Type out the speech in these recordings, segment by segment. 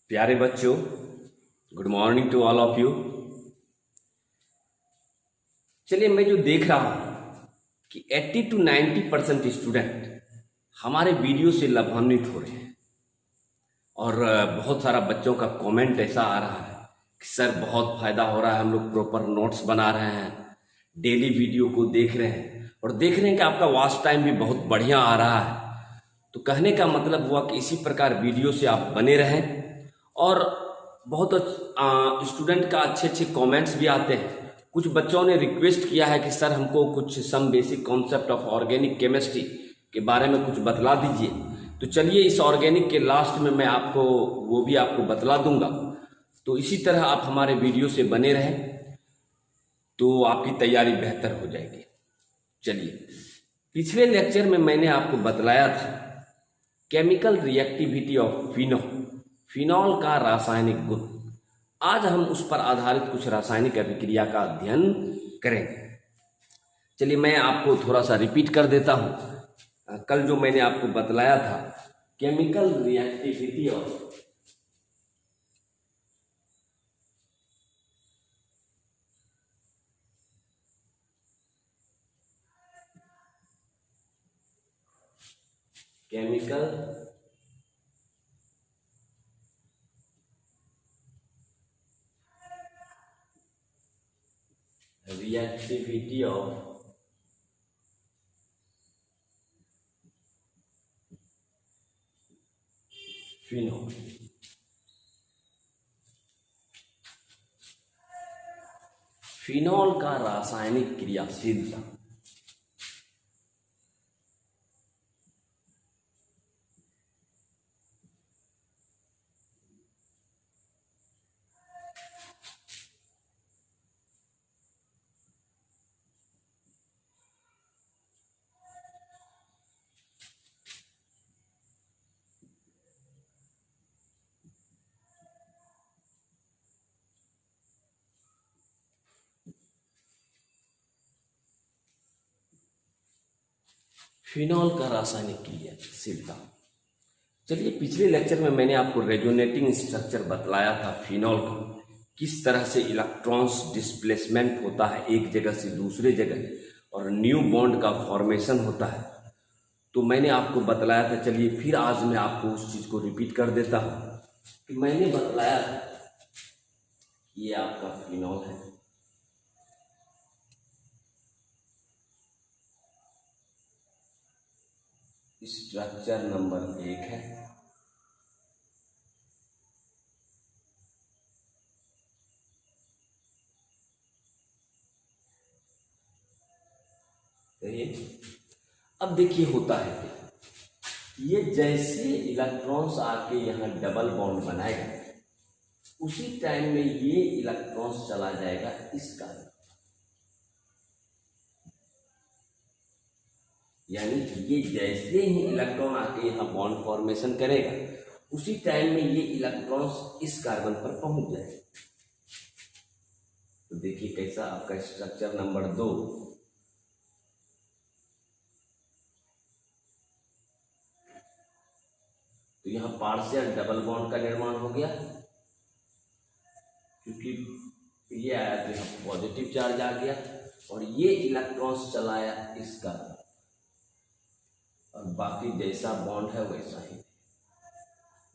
प्यारे बच्चों, good morning to all of you. चलिए, मैं जो देख रहा हूं कि 80 to 90% स्टूडेंट हमारे वीडियो से लाभान्वित हो रहे हैं और बहुत सारा बच्चों का कमेंट ऐसा आ रहा है कि सर बहुत फायदा हो रहा है, हम लोग प्रॉपर नोट्स बना रहे हैं, डेली वीडियो को देख रहे हैं और देख रहे हैं कि आपका वॉच टाइम भी बहुत बढ़िया आ रहा है। तो कहने का मतलब हुआ कि इसी प्रकार वीडियो से आप बने रहें और बहुत स्टूडेंट का अच्छे अच्छे कमेंट्स भी आते हैं। कुछ बच्चों ने रिक्वेस्ट किया है कि सर हमको कुछ some basic concept of organic chemistry के बारे में कुछ बतला दीजिए। तो चलिए, इस ऑर्गेनिक के लास्ट में मैं आपको वो भी आपको बतला दूंगा। तो इसी तरह आप हमारे वीडियो से बने रहें तो आपकी तैयारी बेहतर हो जाएगी। चलिए, पिछले लेक्चर में मैंने आपको बतलाया था केमिकल रिएक्टिविटी ऑफ फिनॉल का रासायनिक गुण। आज हम उस पर आधारित कुछ रासायनिक अभिक्रिया का अध्ययन करेंगे। चलिए, मैं आपको थोड़ा सा रिपीट कर देता हूं। कल जो मैंने आपको बतलाया था chemical reactivity of chemical reactivity of phenol। Phenol का रासायनिक क्रियाशीलता। फिनॉल का रासायनिक क्रियाशीलता। चलिए, पिछले लेक्चर में मैंने आपको रेजोनेटिंग स्ट्रक्चर बतलाया था फिनॉल का, किस तरह से इलेक्ट्रॉन्स डिस्प्लेसमेंट होता है एक जगह से दूसरे जगह और न्यू बॉन्ड का फॉर्मेशन होता है। तो मैंने आपको बतलाया था। चलिए, फिर आज मैं आपको उस चीज को रिपीट कर देता हूं कि मैंने बतलाया था ये आपका फिनॉल है, स्ट्रक्चर नंबर 1 है। सही है। अब देखिए होता है क्या, ये जैसे इलेक्ट्रॉन्स आके यहाँ डबल बॉन्ड बनाएगा उसी टाइम में ये इलेक्ट्रॉन्स चला जाएगा इस कार्बन, यानी ये जैसे ही इलेक्ट्रॉन आके यहाँ बॉन्ड फॉर्मेशन करेगा उसी टाइम में ये इलेक्ट्रॉन्स इस कार्बन पर पहुंच जाएगा। तो देखिए कैसा आपका स्ट्रक्चर नंबर 2। तो यहाँ पार्शियल डबल बॉन्ड का निर्माण हो गया, क्योंकि ये आया तो यहाँ पॉजिटिव चार्ज आ गया और ये इलेक्ट्रॉन्स चलाया इस कार्बन और बाकी जैसा बॉन्ड है वैसा ही।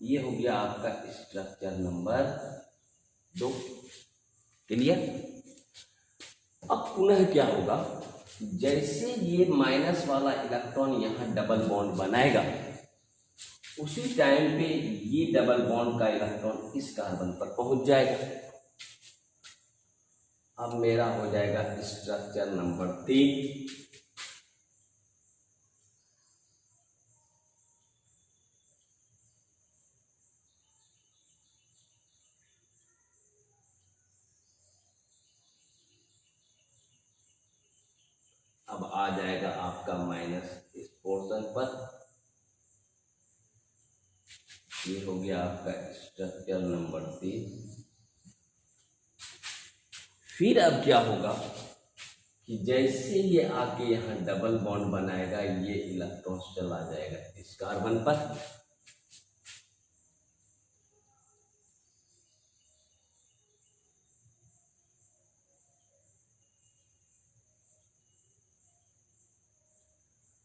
ये हो गया आपका स्ट्रक्चर नंबर 2। क्लियर। अब पुनः क्या होगा, जैसे ये माइनस वाला इलेक्ट्रॉन यहाँ डबल बॉन्ड बनाएगा उसी टाइम पे ये डबल बॉन्ड का इलेक्ट्रॉन इस कार्बन पर पहुंच जाएगा। अब मेरा हो जाएगा स्ट्रक्चर नंबर 3। अब आ जाएगा आपका माइनस इस पोर्शन पर। ये हो गया आपका स्ट्रक्चर नंबर 3। फिर अब क्या होगा कि जैसे ये आके यहाँ डबल बॉन्ड बनाएगा ये इलेक्ट्रॉन चला जाएगा इस कार्बन पर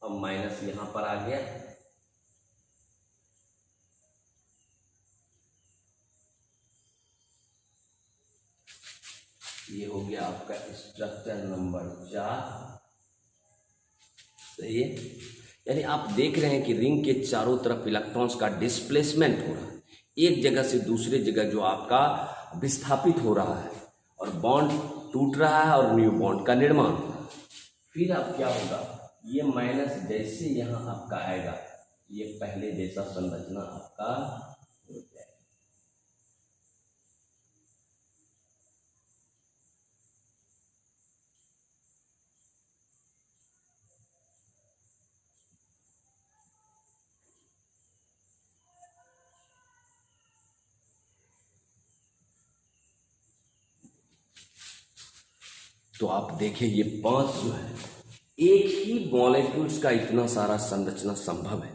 अब माइनस यहां पर आ गया, ये हो गया आपका स्ट्रक्चर नंबर 4। सही है, यानी आप देख रहे हैं कि रिंग के चारों तरफ इलेक्ट्रॉन्स का डिस्प्लेसमेंट हो रहा है, एक जगह से दूसरे जगह जो आपका विस्थापित हो रहा है, और बॉन्ड टूट रहा है और न्यू बॉन्ड का निर्माण हो रहा है। फिर अब क्या होगा, ये माइनस जैसे यहाँ आपका आएगा, ये पहले जैसा संरचना आपका हो जाएगा। तो आप देखिए ये 5 जो है, एक ही मॉलिक्यूल्स का इतना सारा संरचना संभव है,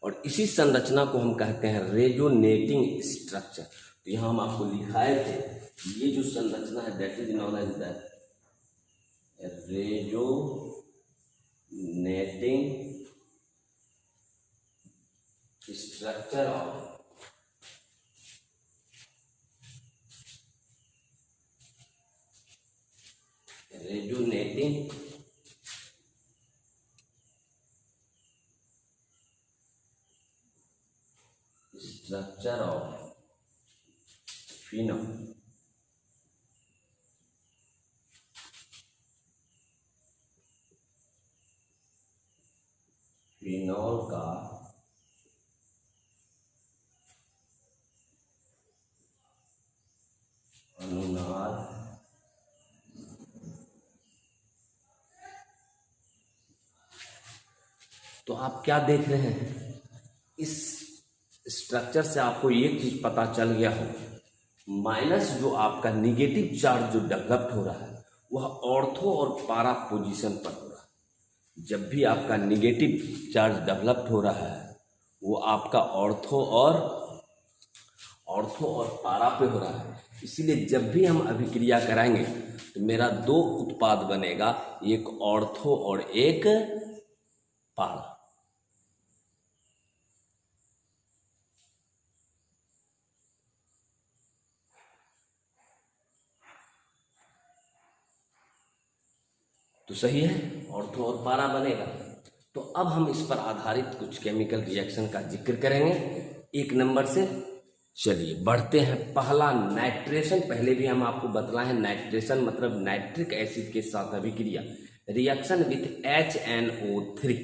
और इसी संरचना को हम कहते हैं रेजोनेटिंग स्ट्रक्चर। तो यहाँ हम आपको लिखाए थे, ये जो संरचना है that is known as the resonating structure of resonating structure of phenol. Phenol का अनुनाद तो आप क्या देख रहे हैं, इस स्ट्रक्चर से आपको एक चीज पता चल गया हो, माइनस जो आपका निगेटिव चार्ज जो डेवलप्ड हो रहा है वह ऑर्थो और पारा पोजीशन पर हो रहा है। जब भी आपका निगेटिव चार्ज डेवलप्ड हो रहा है वो आपका ऑर्थो और पारा पे हो रहा है। इसीलिए जब भी हम अभिक्रिया कराएंगे तो मेरा 2 उत्पाद बनेगा, एक ऑर्थो और एक पारा। तो सही है, ऑर्थो और पारा बनेगा। तो अब हम इस पर आधारित कुछ केमिकल रिएक्शन का जिक्र करेंगे 1 नंबर से। चलिए बढ़ते हैं। पहला नाइट्रेशन, पहले भी हम आपको बतलाए हैं, नाइट्रेशन मतलब नाइट्रिक एसिड के साथ अभिक्रिया, रिएक्शन विथ HNO3।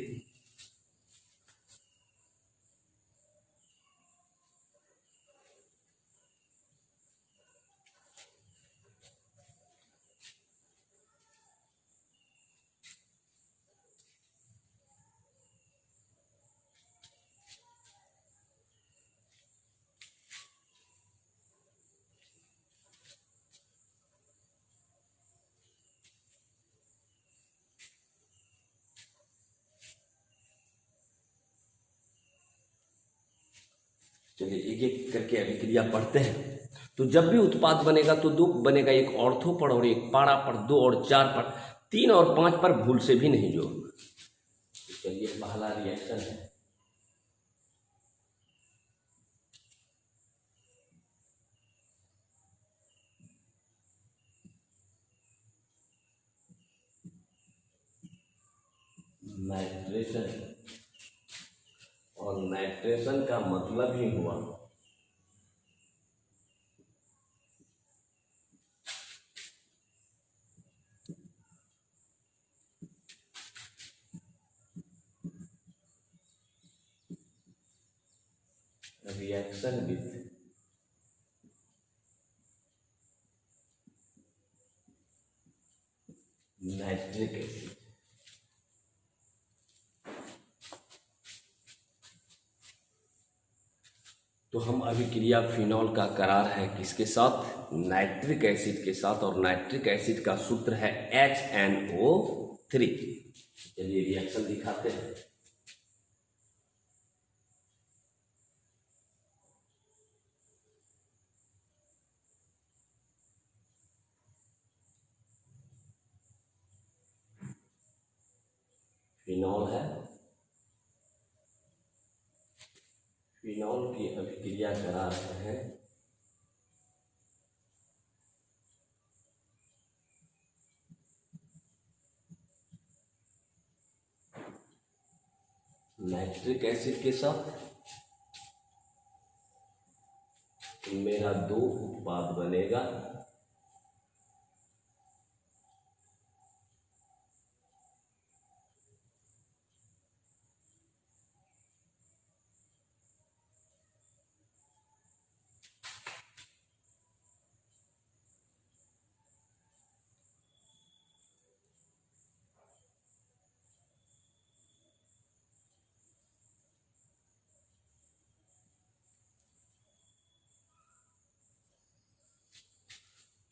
चलिए एक एक करके अभिक्रिया पढ़ते हैं। तो जब भी उत्पाद बनेगा तो 2 बनेगा, एक ऑर्थो पर और एक पारा पर, 2 और 4 पर, 3 और 5 पर भूल से भी नहीं जोड़ना। तो चलिए पहला रिएक्शन है नाइट्रेशन, और नाइट्रेशन का मतलब ही हुआ रिएक्शन विथ नाइट्रिक एसिड। तो हम अभिक्रिया फिनॉल का करार है किसके साथ, नाइट्रिक एसिड के साथ, और नाइट्रिक एसिड का सूत्र है HNO3। चलिए रिएक्शन दिखाते हैं। फिनॉल है फिनॉल की अभिक्रिया करा रहे हैं। नाइट्रिक एसिड के साथ मेरा दो उत्पाद बनेगा।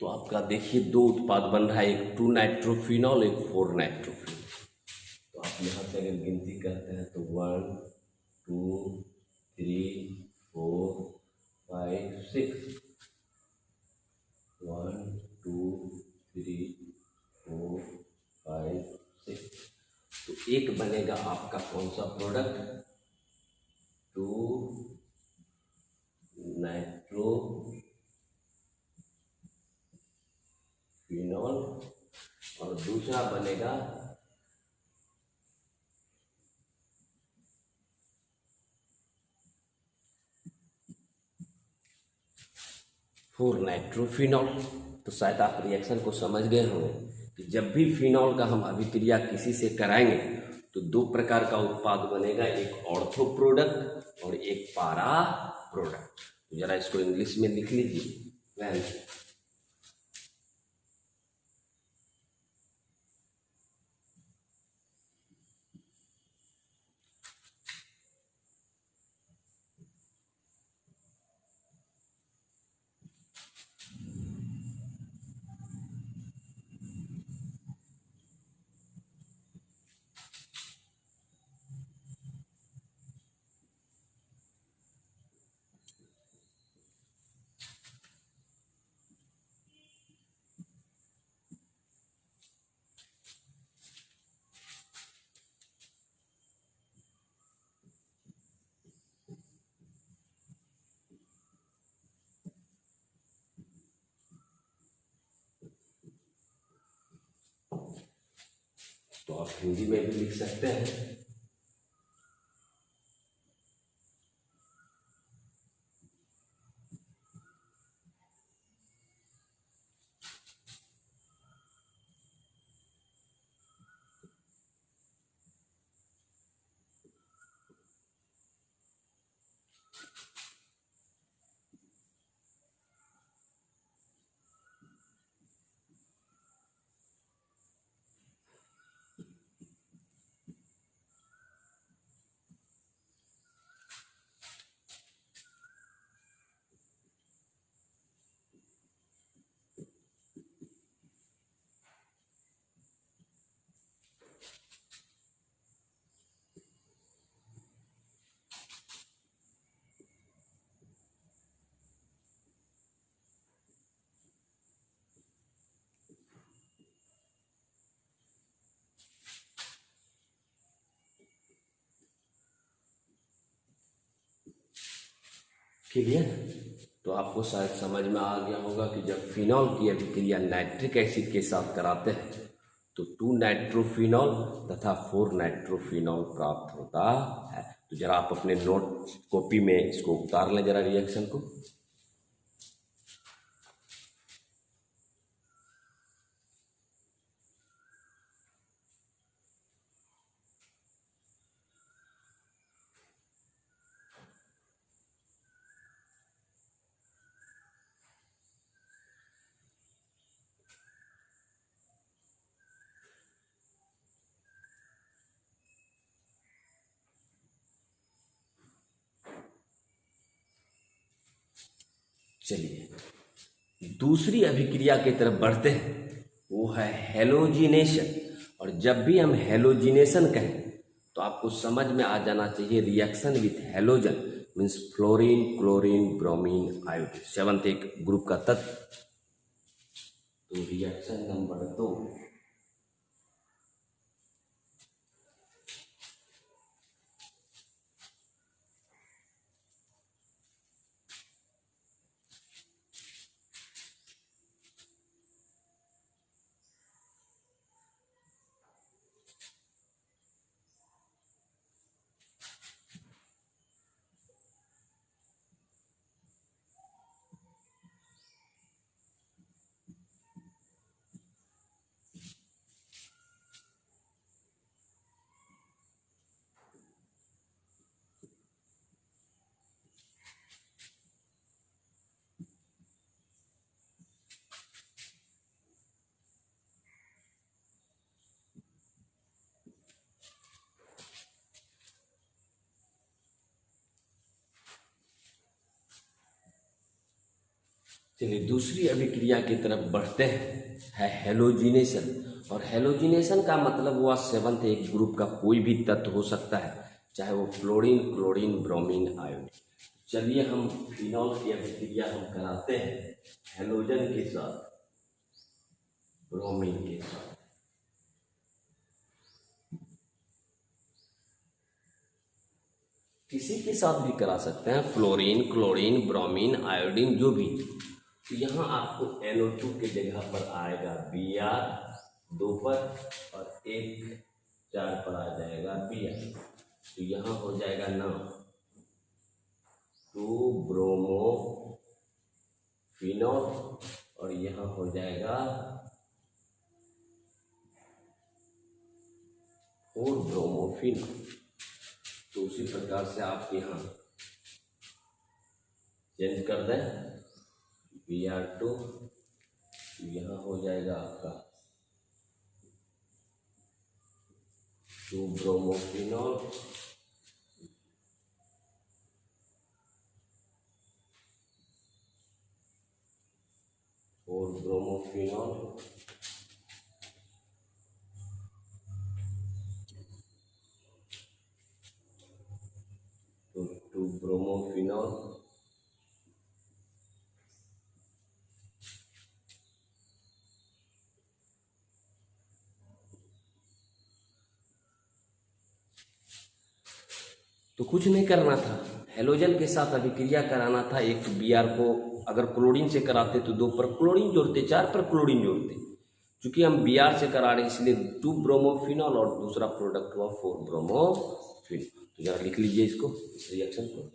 तो आपका देखिए दो उत्पाद बन रहा है, एक 2 नाइट्रोफिनॉल, एक 4 नाइट्रोफिनॉल। तो आप यहाँ से अगर गिनती करते हैं तो 1 2 3 4 5 6, 1 2 3 4 5 6। तो एक बनेगा आपका कौन सा प्रोडक्ट, 2 नाइट्रो फिनॉल, और दूसरा बनेगा 4 नाइट्रोफिनॉल। तो शायद आप रिएक्शन को समझ गए होंगे कि जब भी फिनॉल का हम अभिक्रिया किसी से कराएंगे तो दो प्रकार का उत्पाद बनेगा, एक ऑर्थो प्रोडक्ट और एक पारा प्रोडक्ट। तो जरा इसको इंग्लिश में लिख लीजिए। वेल, तो आप हिंदी में भी लिख सकते हैं। क्लियर? तो आपको शायद समझ में आ गया होगा कि जब फिनॉल की अभिक्रिया नाइट्रिक एसिड के साथ कराते हैं तो 2 नाइट्रोफिनॉल तथा 4 नाइट्रोफिनॉल प्राप्त होता है। तो जरा आप अपने नोट कॉपी में इसको उतार लें जरा रिएक्शन को। चलिए दूसरी अभिक्रिया की तरफ बढ़ते हैं, वो है हेलोजिनेशन। और जब भी हम हेलोजिनेशन कहें तो आपको समझ में आ जाना चाहिए reaction with halogen means fluorine chlorine bromine iodine, 7th एक ग्रुप का तत्व। तो रिएक्शन नंबर 2, चलिए दूसरी अभिक्रिया की तरफ बढ़ते हैं, है हेलोजिनेशन। और हेलोजिनेशन का मतलब हुआ सेवंथ एक ग्रुप का कोई भी तत्व हो सकता है, चाहे वो फ्लोरीन, क्लोरीन, ब्रोमीन, आयोडीन। चलिए हम फिनॉल की अभिक्रिया हम कराते हैं हेलोजन के साथ, ब्रोमीन के साथ। किसी के साथ भी करा सकते हैं, फ्लोरीन, क्लोरीन, ब्रोमीन, आयोडीन, जो भी। तो यहाँ आपको NO2 के जगह पर आएगा Br 2 पर, और 1 4 पर आ जाएगा Br। तो यहाँ हो जाएगा ना 2 ब्रोमो फिनॉल, और यहाँ हो जाएगा 4 ब्रोमो फिनॉल। तो उसी प्रकार से आप यहाँ चेंज कर दें Br2, यहाँ हो जाएगा आपका 2 ब्रोमोफिनॉल, और ब्रोमोफिनॉल, तो 2 ब्रोमोफिनॉल, तो कुछ नहीं करना था, हेलोजन के साथ अभिक्रिया कराना था। एक तो Br को अगर क्लोरीन से कराते तो 2 पर क्लोरीन जोड़ते, 4 पर क्लोरीन जोड़ते। चूंकि हम Br से करा रहे इसलिए 2 ब्रोमोफिनॉल, और दूसरा प्रोडक्ट हुआ 4 ब्रोमोफिनॉल। तो जरा लिख लीजिए इसको, इस रिएक्शन को।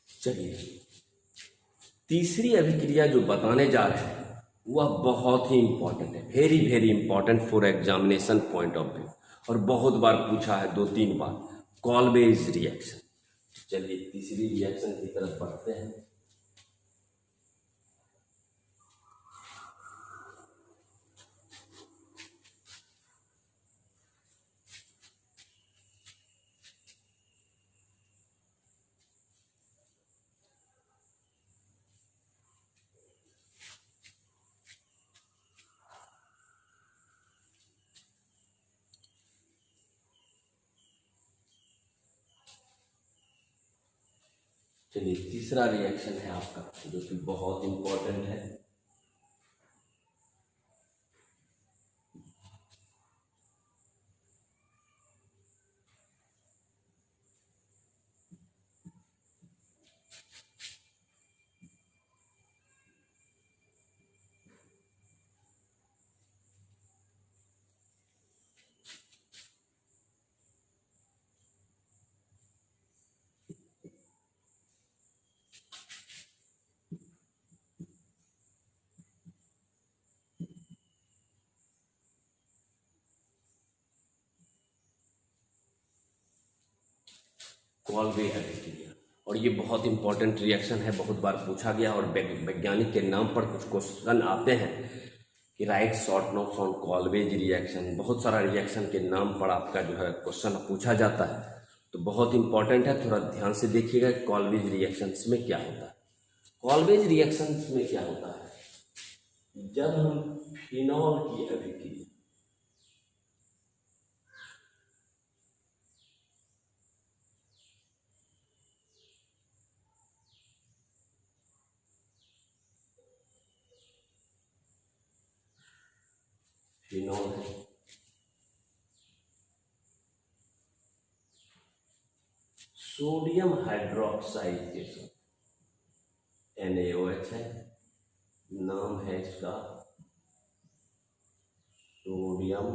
चलिए तीसरी अभिक्रिया जो बताने जा रहे हैं वह बहुत ही इंपॉर्टेंट है, very very important for examination point of view, और बहुत बार पूछा है, 2-3 बार, कॉल्वेज रिएक्शन। चलिए तीसरी रिएक्शन की तरफ बढ़ते हैं। चलिए तीसरा रिएक्शन है आपका जो कि बहुत इंपॉर्टेंट है। कॉल्वे अभिक्रिया, और ये बहुत इंपॉर्टेंट रिएक्शन है, बहुत बार पूछा गया, और वैज्ञानिक के नाम पर कुछ क्वेश्चन आते हैं कि write short notes on Kolbe's reaction. बहुत सारा रिएक्शन के नाम पर आपका जो है क्वेश्चन पूछा जाता है, तो बहुत इंपॉर्टेंट है, थोड़ा ध्यान से देखिएगा कॉल्वेज रिएक्शंस में क्या होता है। कॉल्वेज रिएक्शंस में क्या होता है, जब हम फिनॉल की अभिक्रिया फिनॉल है, सोडियम हाइड्रोक्साइड के साथ NaOH है, नाम है इसका सोडियम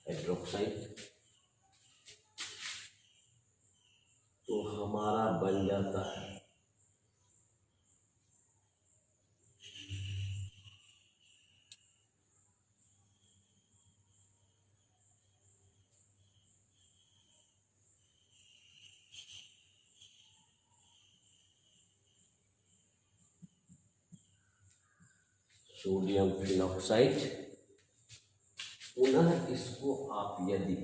हाइड्रोक्साइड। तो हमारा बन जाता है सोडियम फिनॉक्साइड। पुनः इसको आप यदि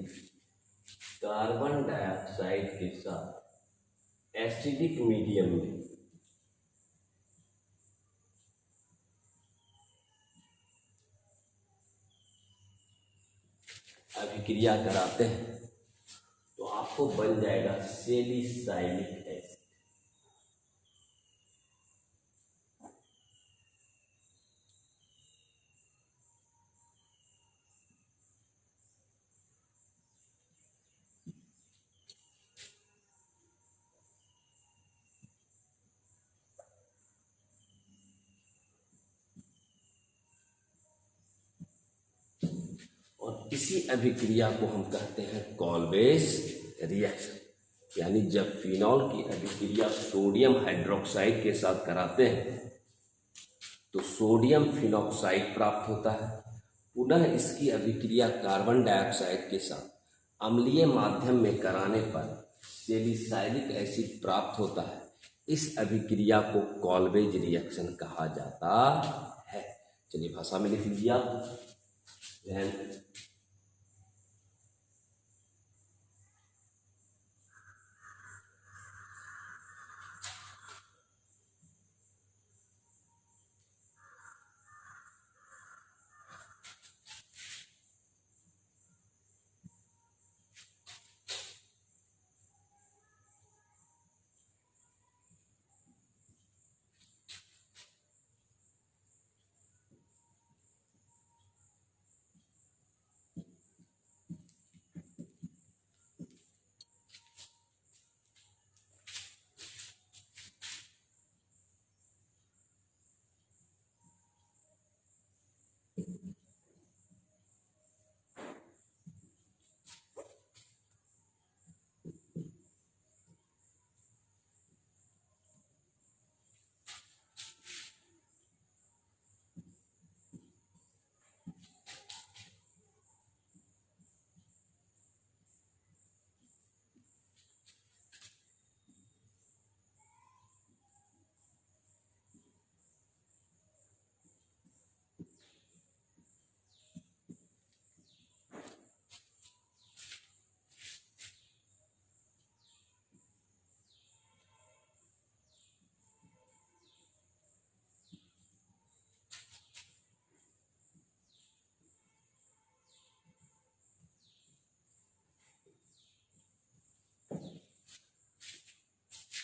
कार्बन डाइऑक्साइड के साथ एसिडिक मीडियम में अभिक्रिया कराते हैं तो आपको बन जाएगा सैलिसाइलिक एसिड। और इसी अभिक्रिया को हम कहते हैं कॉल्वेज रिएक्शन। यानी जब फिनॉल की अभिक्रिया सोडियम हाइड्रोक्साइड के साथ कराते हैं तो सोडियम फिनॉक्साइड प्राप्त होता है। पुनः इसकी अभिक्रिया कार्बन डाइऑक्साइड के साथ अम्लीय माध्यम में कराने पर सैलिसाइलिक एसिड प्राप्त होता है। इस अभिक्रिया को कॉल्वेज रिएक्शन कहा जाता है। चलिए भाषा में लिख लीजिए आप।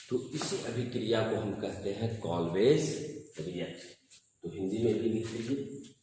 तो इसी अभिक्रिया को हम कहते हैं कॉल्वेज रिएक्शन। तो हिंदी में भी लिख लीजिए।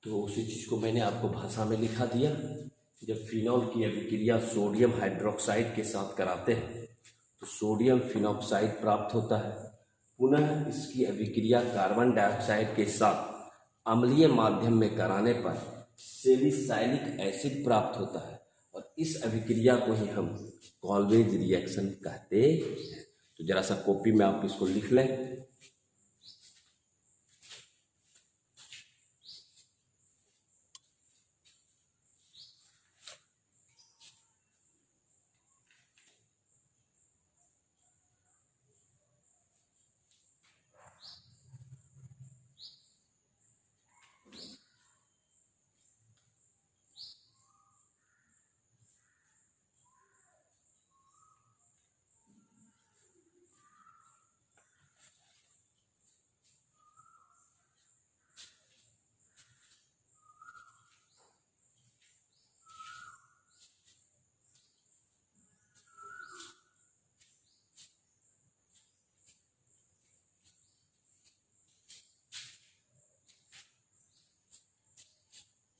तो उसी चीज़ को मैंने आपको भाषा में लिखा दिया। जब फिनॉल की अभिक्रिया सोडियम हाइड्रोक्साइड के साथ कराते हैं तो सोडियम फिनॉक्साइड प्राप्त होता है। पुनः इसकी अभिक्रिया कार्बन डाइऑक्साइड के साथ अम्लीय माध्यम में कराने पर सैलिसाइलिक एसिड प्राप्त होता है और इस अभिक्रिया को ही हम कॉल्वेज रिएक्शन कहते हैं। तो जरा सा कॉपी में आप इसको लिख लें।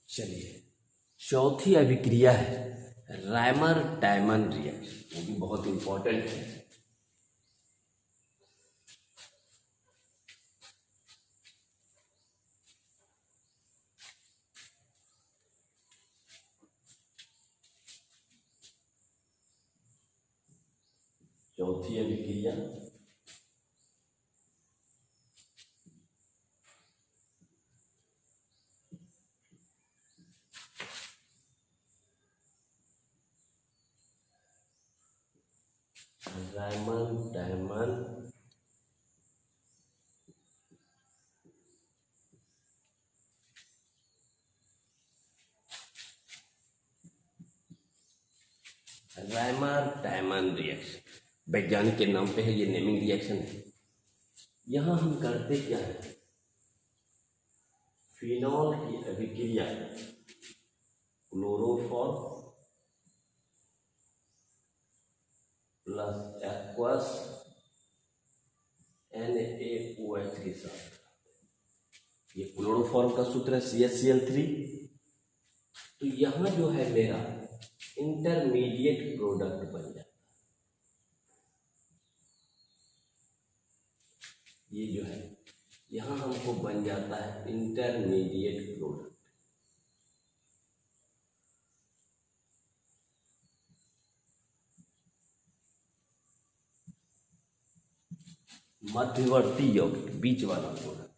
चलिए, चौथी अभिक्रिया है रायमर टायमन रिएक्शन। वो भी बहुत इंपॉर्टेंट है। चौथी अभिक्रिया रायमन टायमन रायमर टायमन रिएक्शन वैज्ञानिक के नाम पे है, ये नेमिंग रिएक्शन है। यहां हम करते क्या है, फिनॉल की अभिक्रिया क्लोरोफॉर्म प्लस एक्वस NaOH के साथ, ये क्लोरोफॉर्म का सूत्र है CH3। तो यहां जो है मेरा इंटरमीडिएट प्रोडक्ट बन जाता है। ये जो है यहां हमको बन जाता है इंटरमीडिएट प्रोडक्ट। मध्यवर्ती यौगिक, बीच वाला प्रोडक्ट।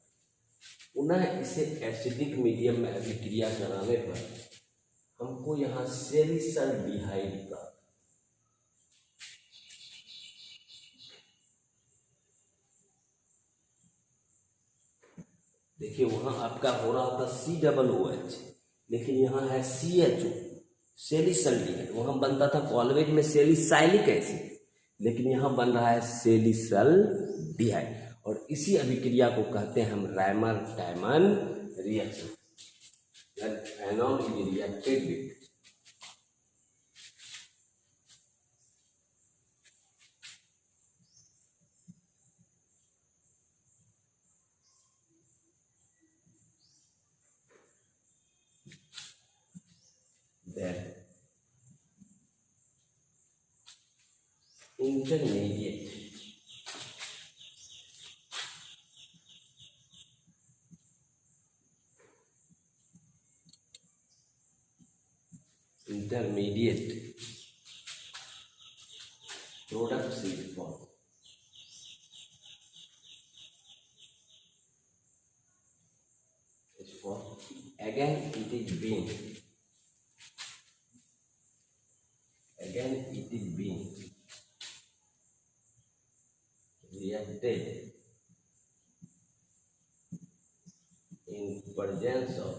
पुनः इसे एसिडिक मीडियम में अभिक्रिया कराने पर हमको यहाँ सैलिसल्डिहाइड प्राप्त। देखिए वहां आपका हो रहा था COOH, लेकिन यहाँ है CHO, सैलिसल्डिहाइड। वहां बनता था कॉल्वेज में सैलिसाइलिक एसिड, लेकिन यहाँ बन रहा है सैलिसल्डिहाइड। और इसी अभिक्रिया को कहते हैं हम Reimer Tiemann reaction. Phenol is reacted with then intermediate products is formed. Is formed. Again it is being reacted in presence of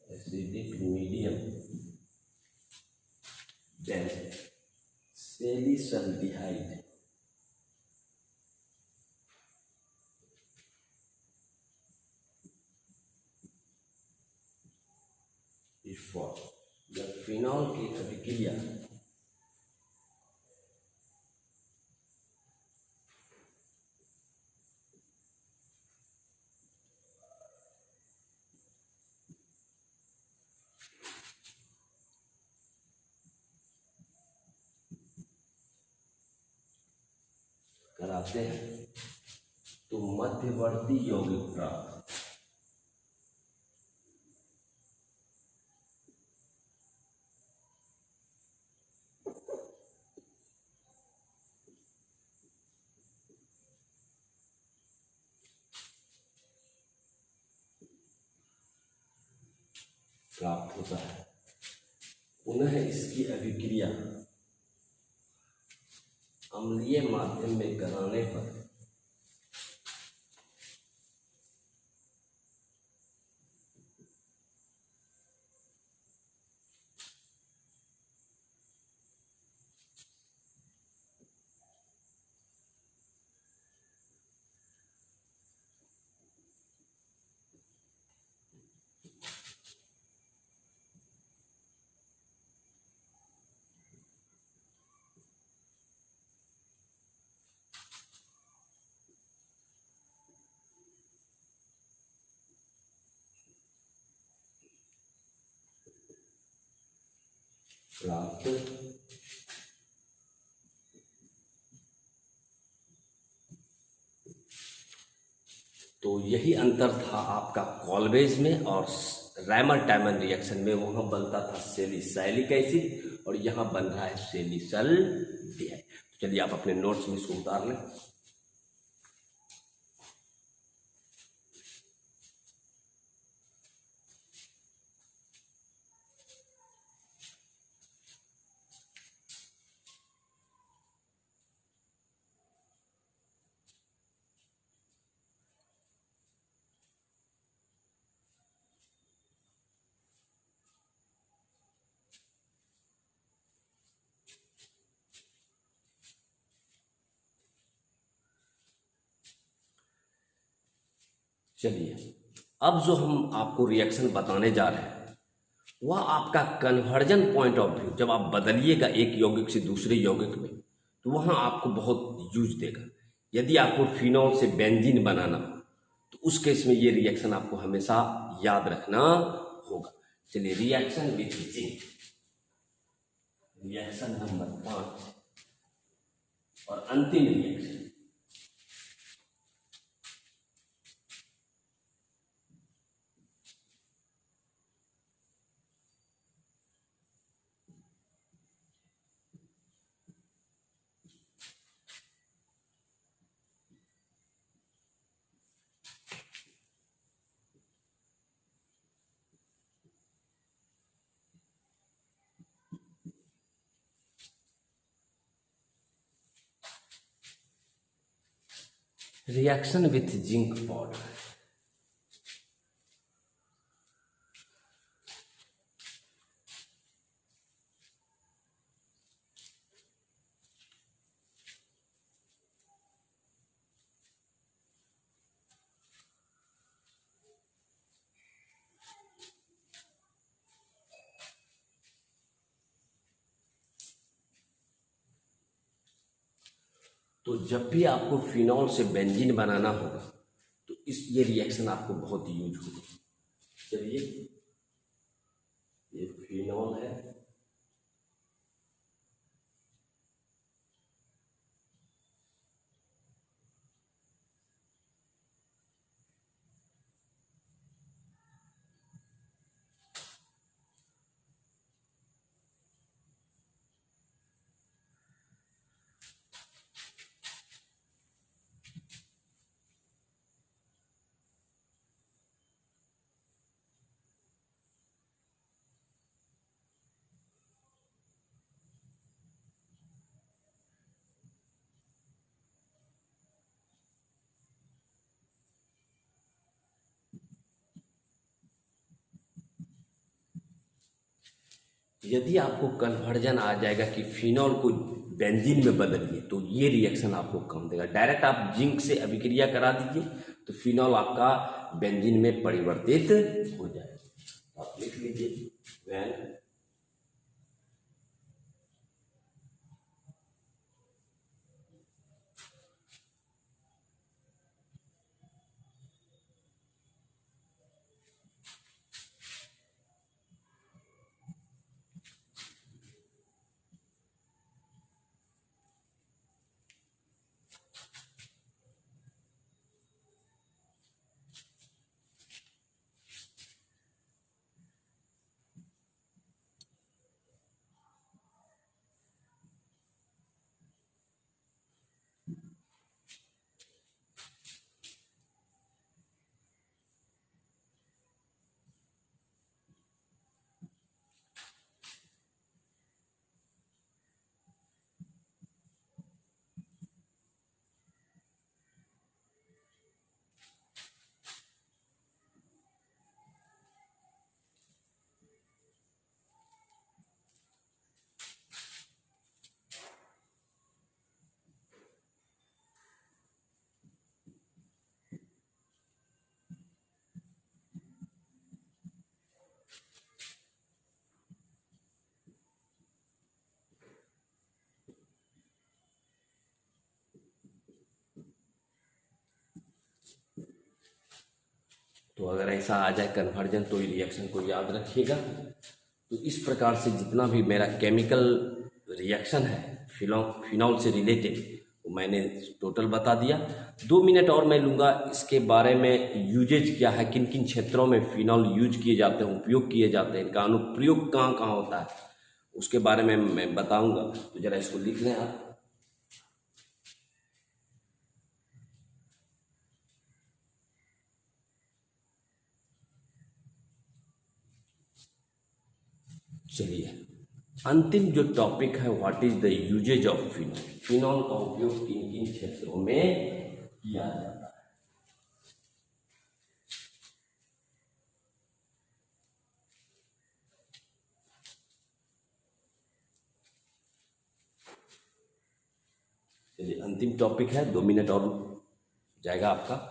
acidic medium, then salicylaldehyde is formed. जब फिनॉल की अभिक्रिया कराते हैं तो मध्यवर्ती यौगिक प्राप्त। प्राप्त होता है। पुनः इसकी अभिक्रिया अम्लीय माध्यम में कराने पर प्राप्त तो यही अंतर था आपका कॉल्वेज में और रैमर टाइमन रिएक्शन में। वहां बनता था सैलिसाइलिक एसिड और यहाँ बन रहा है सैलिसल्डिहाइड। तो चलिए आप अपने नोट्स में इसको उतार लें। चलिए अब जो हम आपको रिएक्शन बताने जा रहे हैं वह आपका कन्वर्जन पॉइंट ऑफ व्यू, जब आप बदलिएगा एक यौगिक से दूसरे यौगिक में तो वहाँ आपको बहुत यूज देगा। यदि आपको फिनॉल से बेंजीन बनाना हो तो उस केस में ये रिएक्शन आपको हमेशा याद रखना होगा। चलिए reaction with zinc, reaction number 5 और अंतिम reaction. Reaction with zinc powder. तो जब भी आपको फिनॉल से बेंजीन बनाना होगा तो ये रिएक्शन आपको बहुत यूज होगी। चलिए ये फिनॉल है, यदि आपको कन्वर्जन आ जाएगा कि फिनॉल को बेंजीन में बदलिए तो ये रिएक्शन आपको काम देगा। डायरेक्ट आप जिंक से अभिक्रिया करा दीजिए तो फिनॉल आपका बेंजीन में परिवर्तित हो जाएगा। आप लिख लीजिए व्हेन तो अगर ऐसा आ जाए कन्वर्जन तो ये रिएक्शन को याद रखिएगा। तो इस प्रकार से जितना भी मेरा केमिकल रिएक्शन है फिनॉल से रिलेटेड वो मैंने टोटल बता दिया। 2 मिनट और मैं लूँगा इसके बारे में, यूजेज क्या है, किन किन क्षेत्रों में फिनॉल यूज किए जाते हैं, उपयोग किए जाते हैं, इनका अनुप्रयोग कहाँ कहाँ होता है, उसके बारे में मैं बताऊंगा। तो जरा इसको लिख लें आप। चलिए, अंतिम जो टॉपिक है, what is the usages of phenol. Phenol का उपयोग किन किन क्षेत्रों में किया जाता है। चलिए, अंतिम टॉपिक है, 2 मिनट और जाएगा आपका।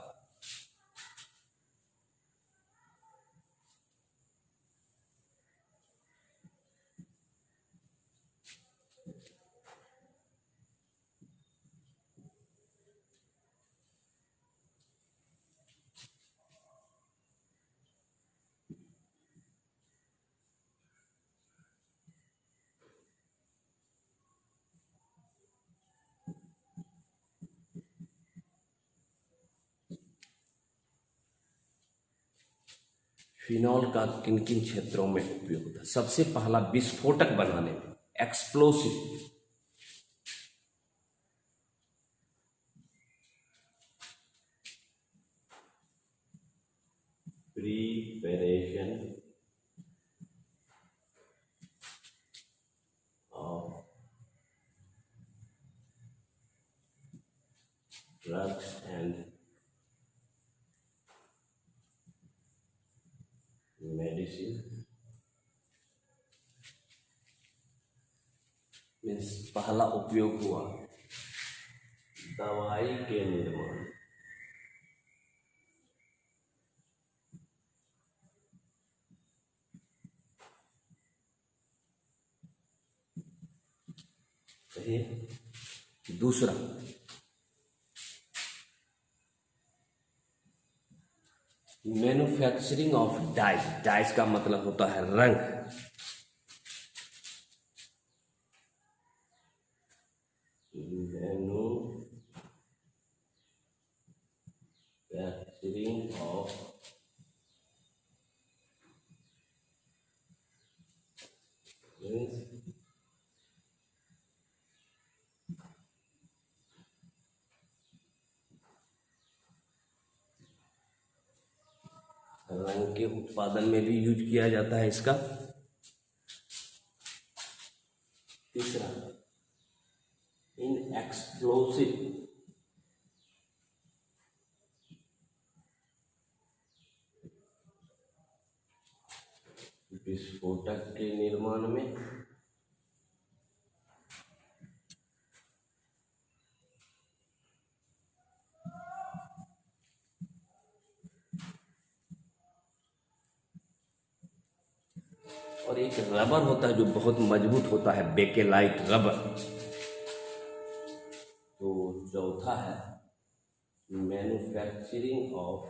फिनॉल का किन किन क्षेत्रों में उपयोग होता है। सबसे पहला, विस्फोटक बनाने में, explosive. Preparation of drugs and medicine means पहला उपयोग हुआ दवाई के निर्माण, सही है। दूसरा, मैन्युफैक्चरिंग ऑफ डाइस। डाइस का मतलब होता है रंग। मैन्युफैक्चरिंग ऑफ रंग के उत्पादन में भी यूज किया जाता है इसका। तीसरा, इन एक्सप्लोसिव विस्फोटक के निर्माण में। और एक रबर होता है जो बहुत मजबूत होता है, बेकेलाइट रबर। तो चौथा है मैन्युफैक्चरिंग ऑफ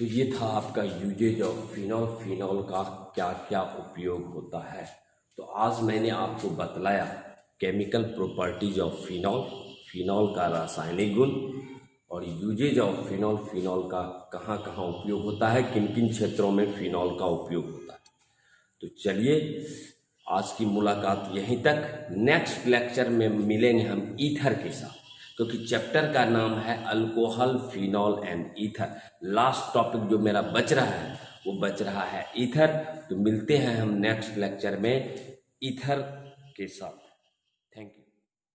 तो ये था आपका यूजेज ऑफ फिनॉल, फिनॉल का क्या क्या उपयोग होता है। तो आज मैंने आपको बतलाया chemical properties of phenol, phenol का रासायनिक गुण, और यूजेज ऑफ फिनॉल, फिनॉल का कहाँ कहाँ उपयोग होता है, किन किन क्षेत्रों में फिनॉल का उपयोग होता है। तो चलिए, आज की मुलाकात यहीं तक। नेक्स्ट लेक्चर में मिलेंगे हम ईथर के साथ, क्योंकि चैप्टर का नाम है alcohol, phenol and ether. Last topic जो मेरा बच रहा है वो बच रहा है ईथर। तो मिलते हैं हम नेक्स्ट लेक्चर में ईथर के साथ।